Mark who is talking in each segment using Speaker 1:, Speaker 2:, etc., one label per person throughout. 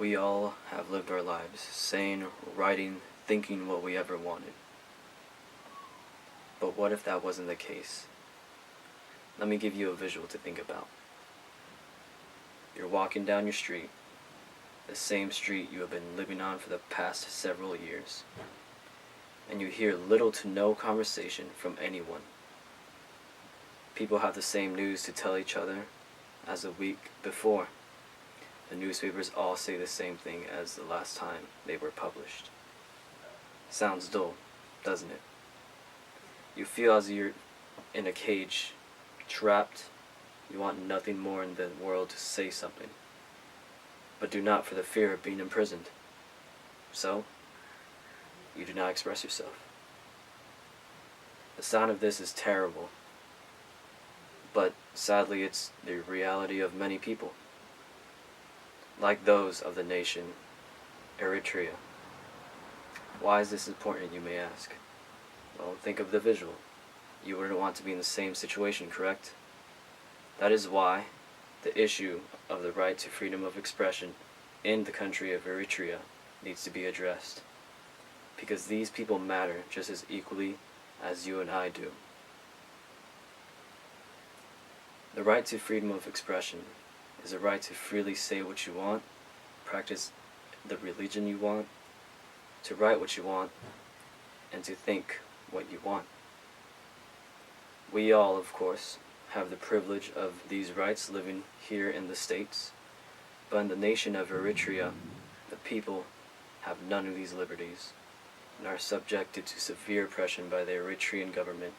Speaker 1: We all have lived our lives, saying, writing, thinking what we ever wanted. But what if that wasn't the case? Let me give you a visual to think about. You're walking down your street, the same street you have been living on for the past several years, and you hear little to no conversation from anyone. People have the same news to tell each other as the week before. The newspapers all say the same thing as the last time they were published. Sounds dull, doesn't it? You feel as you're in a cage, trapped. You want nothing more in the world to say something, but do not for the fear of being imprisoned. So, you do not express yourself. The sound of this is terrible, but sadly it's the reality of many people, like those of the nation Eritrea. Why is this important, you may ask? Well, think of the visual. You wouldn't want to be in the same situation, correct? That is why the issue of the right to freedom of expression in the country of Eritrea needs to be addressed. Because these people matter just as equally as you and I do. The right to freedom of expression is a right to freely say what you want, practice the religion you want, to write what you want, and to think what you want. We all, of course, have the privilege of these rights living here in the States, but in the nation of Eritrea, the people have none of these liberties and are subjected to severe oppression by the Eritrean government.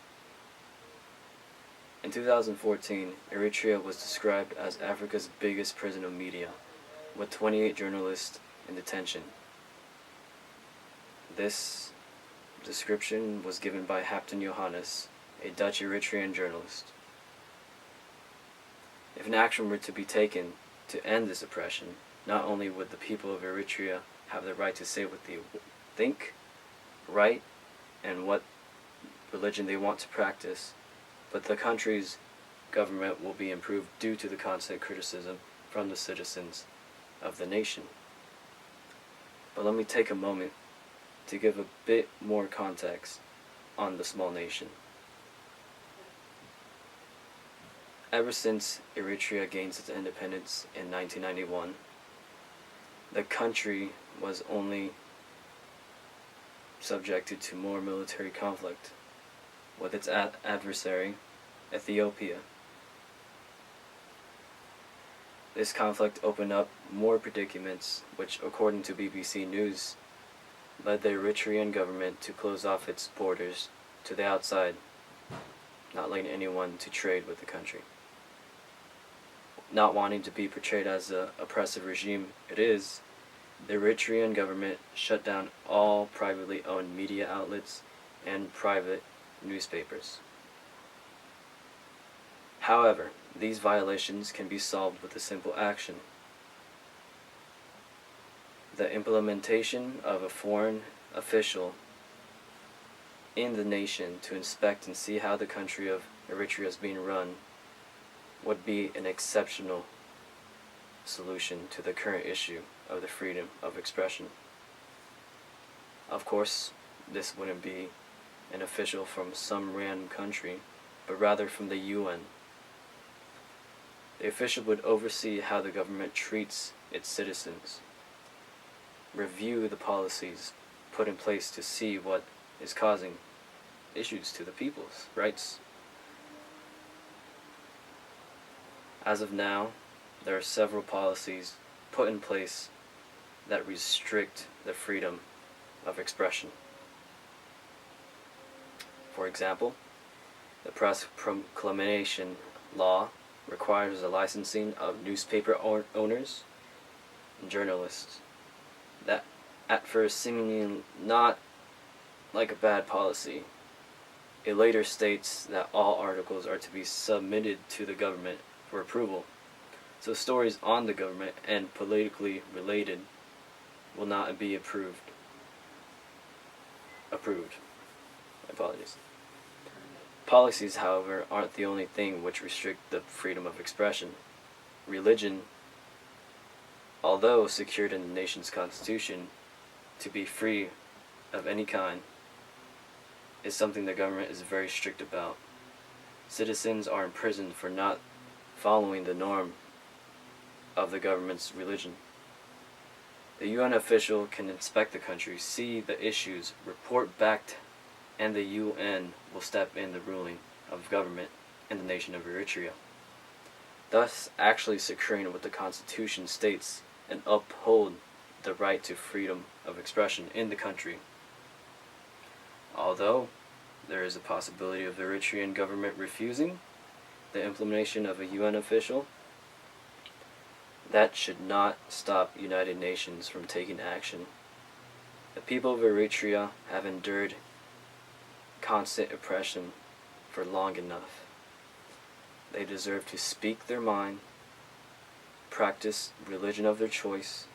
Speaker 1: In 2014, Eritrea was described as Africa's biggest prison of media, with 28 journalists in detention. This description was given by Hapton Johannes, a Dutch Eritrean journalist. If an action were to be taken to end this oppression, not only would the people of Eritrea have the right to say what they think, write, and what religion they want to practice, but the country's government will be improved due to the constant criticism from the citizens of the nation. But let me take a moment to give a bit more context on the small nation. Ever since Eritrea gained its independence in 1991, the country was only subjected to more military conflict with its adversary, Ethiopia. This conflict opened up more predicaments, which, according to BBC News, led the Eritrean government to close off its borders to the outside, not letting anyone to trade with the country. Not wanting to be portrayed as the oppressive regime it is, the Eritrean government shut down all privately owned media outlets and private newspapers. However, these violations can be solved with a simple action: the implementation of a foreign official in the nation to inspect and see how the country of Eritrea is being run would be an exceptional solution to the current issue of the freedom of expression. Of course, this wouldn't be an official from some random country, but rather from the UN. The official would oversee how the government treats its citizens, review the policies put in place to see what is causing issues to the people's rights. As of now, there are several policies put in place that restrict the freedom of expression. For example, the press proclamation law requires the licensing of newspaper owners and journalists. That at first seemingly not like a bad policy, it later states that all articles are to be submitted to the government for approval. So stories on the government and politically related will not be approved. Apologies. Policies, however, aren't the only thing which restrict the freedom of expression. Religion although secured in the nation's constitution to be free of any kind, is something the government is very strict about. Citizens are imprisoned for not following the norm of the government's religion. The UN official can inspect the country, see the issues, report back, and the UN will step in the ruling of government in the nation of Eritrea, thus actually securing what the Constitution states and uphold the right to freedom of expression in the country. Although there is a possibility of the Eritrean government refusing the implementation of a UN official, that should not stop United Nations from taking action. The people of Eritrea have endured constant oppression for long enough. They deserve to speak their mind, practice religion of their choice,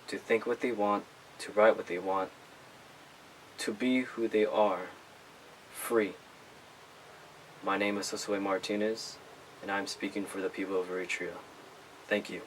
Speaker 1: to think what they want, to write what they want, to be who they are, free. My name is Josue Martinez, and I'm speaking for the people of Eritrea. Thank you.